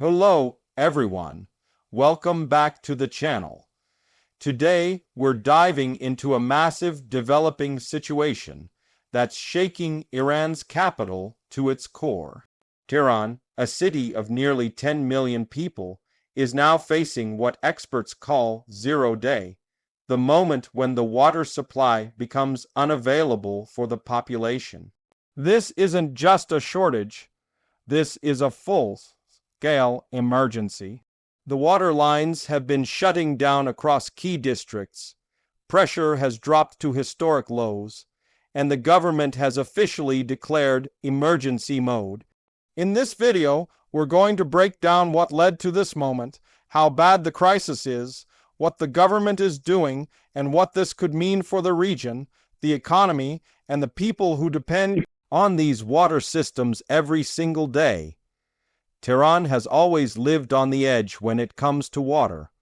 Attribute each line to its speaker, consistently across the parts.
Speaker 1: Hello, everyone. Welcome back to the channel. Today, we're diving into a massive developing situation that's shaking Iran's capital to its core. Tehran, a city of nearly 10 million people, is now facing what experts call zero day, the moment when the water supply becomes unavailable for the population. This isn't just a shortage, this is a full-scale emergency. The water lines have been shutting down across key districts, pressure has dropped to historic lows, and the government has officially declared emergency mode. In this video, we're going to break down what led to this moment, how bad the crisis is, what the government is doing, and what this could mean for the region, the economy, and the people who depend on these water systems every single day. Tehran has always lived on the edge when it comes to water,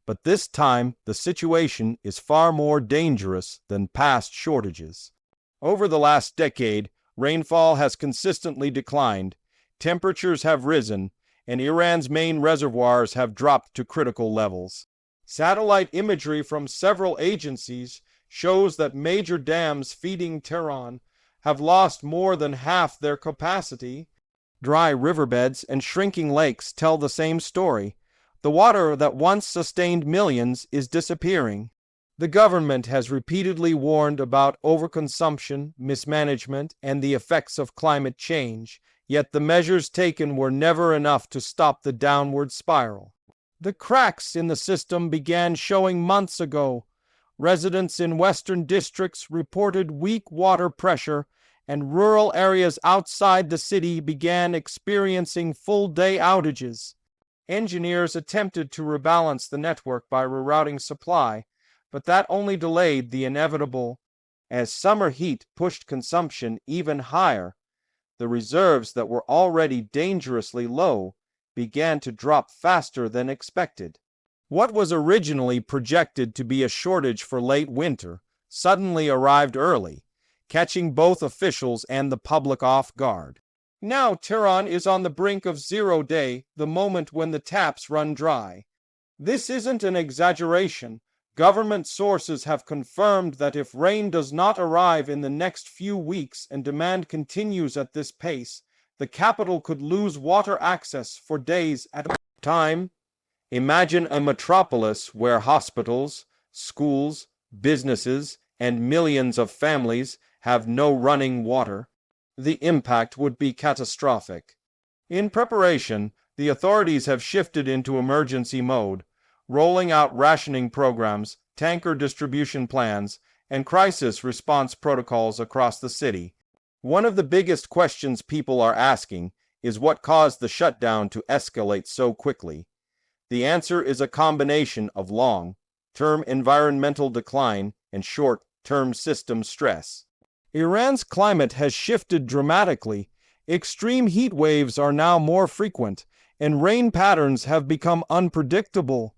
Speaker 1: but this time the situation is far more dangerous than past shortages. Over the last decade, rainfall has consistently declined, temperatures have risen, and Iran's main reservoirs have dropped to critical levels. Satellite imagery from several agencies shows that major dams feeding Tehran have lost more than half their capacity. Dry riverbeds and shrinking lakes tell the same story. The water that once sustained millions is disappearing. The government has repeatedly warned about overconsumption, mismanagement, and the effects of climate change, yet the measures taken were never enough to stop the downward spiral. The cracks in the system began showing months ago. Residents in western districts reported weak water pressure, and rural areas outside the city began experiencing full-day outages. Engineers attempted to rebalance the network by rerouting supply, but that only delayed the inevitable. As summer heat pushed consumption even higher, the reserves that were already dangerously low began to drop faster than expected. What was originally projected to be a shortage for late winter suddenly arrived early, catching both officials and the public off guard. Now Tehran is on the brink of zero day, the moment when the taps run dry. This isn't an exaggeration. Government sources have confirmed that if rain does not arrive in the next few weeks and demand continues at this pace, the capital could lose water access for days at a time. Imagine a metropolis where hospitals, schools, businesses, and millions of families have no running water. The impact would be catastrophic. In preparation, the authorities have shifted into emergency mode, rolling out rationing programs, tanker distribution plans, and crisis response protocols across the city. One of the biggest questions people are asking is what caused the shutdown to escalate so quickly. The answer is a combination of long-term environmental decline and short-term system stress. Iran's climate has shifted dramatically. Extreme heat waves are now more frequent, and rain patterns have become unpredictable.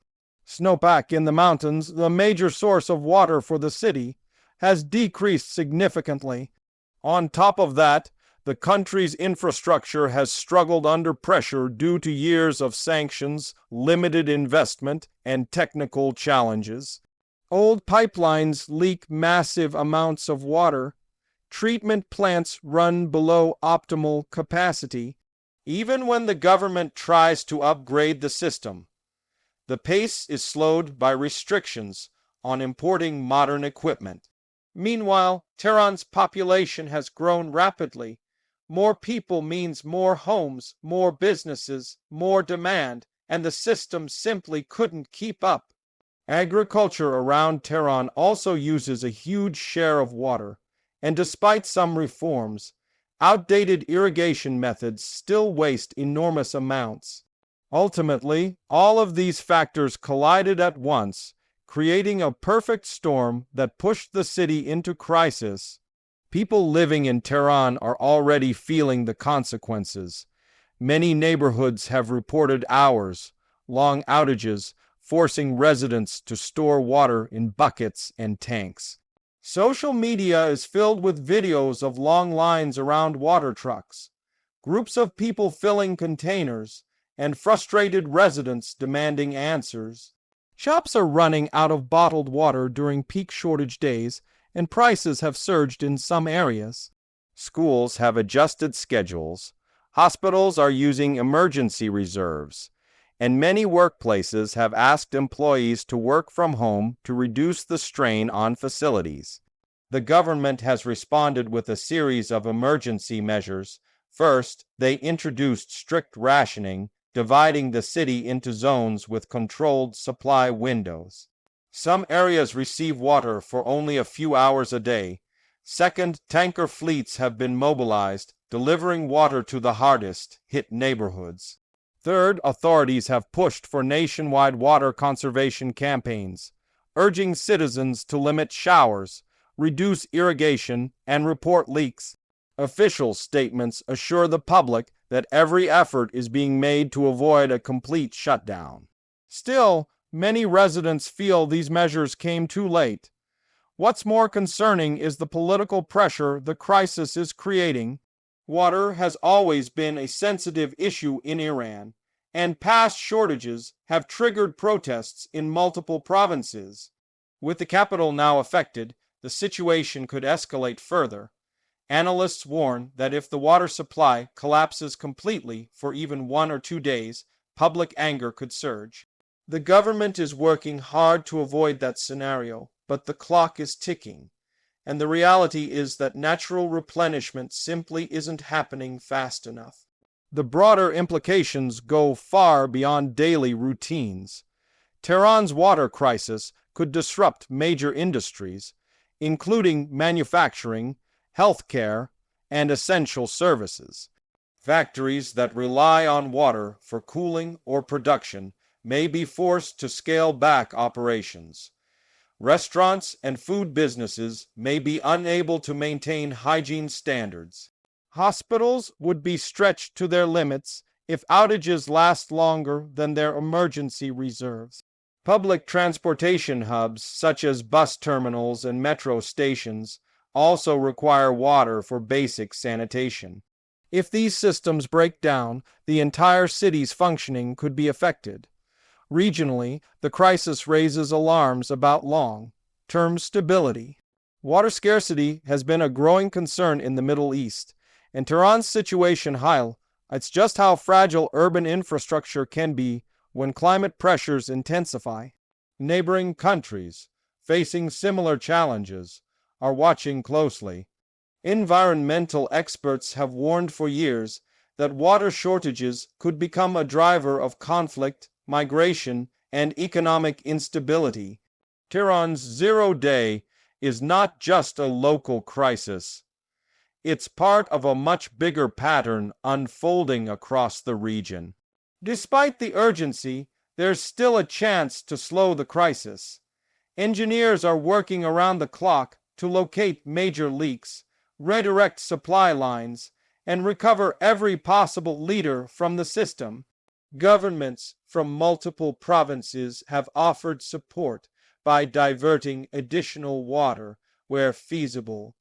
Speaker 1: Snowpack in the mountains, the major source of water for the city, has decreased significantly. On top of that, the country's infrastructure has struggled under pressure due to years of sanctions, limited investment, and technical challenges. Old pipelines leak massive amounts of water. Treatment plants run below optimal capacity. Even when the government tries to upgrade the system, the pace is slowed by restrictions on importing modern equipment. Meanwhile, Tehran's population has grown rapidly. More people means more homes, more businesses, more demand, and the system simply couldn't keep up. Agriculture around Tehran also uses a huge share of water, and despite some reforms, outdated irrigation methods still waste enormous amounts. Ultimately, all of these factors collided at once, creating a perfect storm that pushed the city into crisis. People living in Tehran are already feeling the consequences. Many neighborhoods have reported hours-long outages, forcing residents to store water in buckets and tanks. Social media is filled with videos of long lines around water trucks, groups of people filling containers, and frustrated residents demanding answers. Shops are running out of bottled water during peak shortage days, and prices have surged in some areas. Schools have adjusted schedules. Hospitals are using emergency reserves, and many workplaces have asked employees to work from home to reduce the strain on facilities. The government has responded with a series of emergency measures. First, they introduced strict rationing, dividing the city into zones with controlled supply windows. Some areas receive water for only a few hours a day. Second, tanker fleets have been mobilized, delivering water to the hardest hit neighborhoods. Third, authorities have pushed for nationwide water conservation campaigns, urging citizens to limit showers, reduce irrigation, and report leaks. Official statements assure the public that every effort is being made to avoid a complete shutdown. Still, many residents feel these measures came too late. What's more concerning is the political pressure the crisis is creating. Water has always been a sensitive issue in Iran, and past shortages have triggered protests in multiple provinces. With the capital now affected, the situation could escalate further. Analysts warn that if the water supply collapses completely for even 1 or 2 days, public anger could surge. The government is working hard to avoid that scenario, but the clock is ticking, and the reality is that natural replenishment simply isn't happening fast enough. The broader implications go far beyond daily routines. Tehran's water crisis could disrupt major industries, including manufacturing, healthcare, and essential services. Factories that rely on water for cooling or production may be forced to scale back operations. Restaurants and food businesses may be unable to maintain hygiene standards. Hospitals would be stretched to their limits if outages last longer than their emergency reserves. Public transportation hubs, such as bus terminals and metro stations, also require water for basic sanitation. If these systems break down, the entire city's functioning could be affected. Regionally, the crisis raises alarms about long-term stability. Water scarcity has been a growing concern in the Middle East, and Tehran's situation highlights just how fragile urban infrastructure can be when climate pressures intensify. Neighboring countries, facing similar challenges, are watching closely. Environmental experts have warned for years that water shortages could become a driver of conflict, migration, and economic instability. Tehran's zero-day is not just a local crisis. It's part of a much bigger pattern unfolding across the region. Despite the urgency, there's still a chance to slow the crisis. Engineers are working around the clock to locate major leaks, redirect supply lines, and recover every possible liter from the system. Governments from multiple provinces have offered support by diverting additional water where feasible.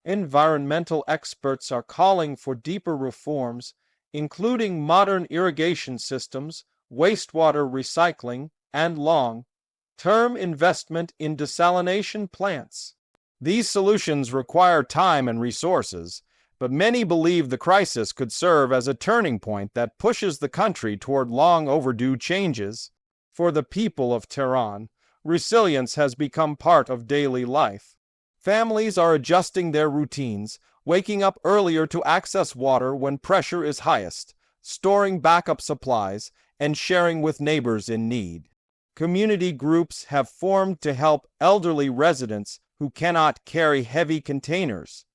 Speaker 1: Environmental experts are calling for deeper reforms, including modern irrigation systems, wastewater recycling, and long-term investment in desalination plants. These solutions require time and resources, but many believe the crisis could serve as a turning point that pushes the country toward long overdue changes. For the people of Tehran, resilience has become part of daily life. Families are adjusting their routines, waking up earlier to access water when pressure is highest, storing backup supplies, and sharing with neighbors in need. Community groups have formed to help elderly residents who cannot carry heavy containers.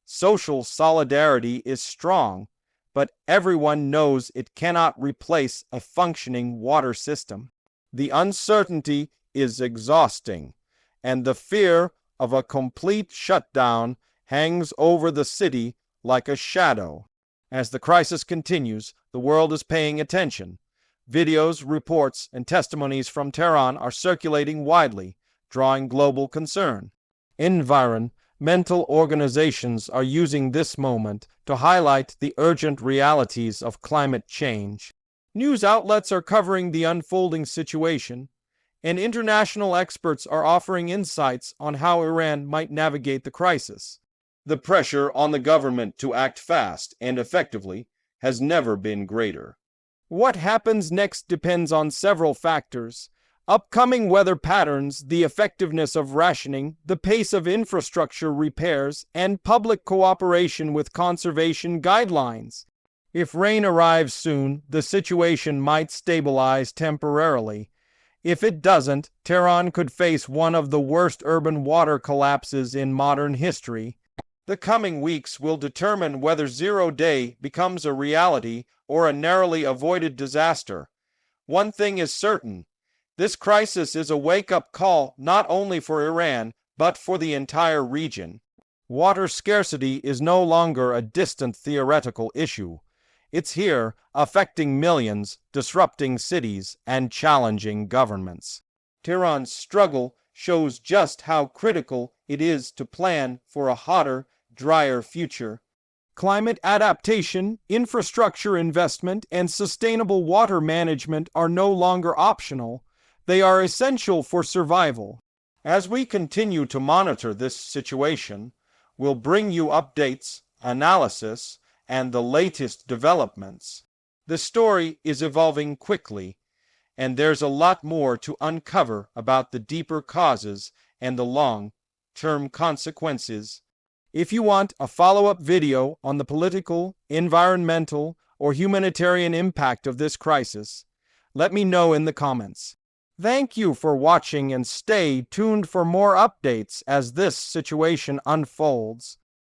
Speaker 1: Social solidarity is strong, but everyone knows it cannot replace a functioning water system. The uncertainty is exhausting, and the fear of a complete shutdown hangs over the city like a shadow. As the crisis continues, the world is paying attention. Videos, reports, and testimonies from Tehran are circulating widely, drawing global concern. Environmental organizations are using this moment to highlight the urgent realities of climate change. News outlets are covering the unfolding situation, and international experts are offering insights on how Iran might navigate the crisis. The pressure on the government to act fast and effectively has never been greater. What happens next depends on several factors: upcoming weather patterns, the effectiveness of rationing, the pace of infrastructure repairs, and public cooperation with conservation guidelines. If rain arrives soon, the situation might stabilize temporarily. If it doesn't, Tehran could face one of the worst urban water collapses in modern history. The coming weeks will determine whether zero-day becomes a reality or a narrowly avoided disaster. One thing is certain: this crisis is a wake-up call not only for Iran, but for the entire region. Water scarcity is no longer a distant theoretical issue. It's here, affecting millions, disrupting cities, and challenging governments. Tehran's struggle shows just how critical it is to plan for a hotter, drier future. Climate adaptation, infrastructure investment, and sustainable water management are no longer optional. They are essential for survival. As we continue to monitor this situation, we'll bring you updates, analysis, and the latest developments. The story is evolving quickly, and there's a lot more to uncover about the deeper causes and the long-term consequences. If you want a follow-up video on the political, environmental, or humanitarian impact of this crisis, let me know in the comments. Thank you for watching, and stay tuned for more updates as this situation unfolds.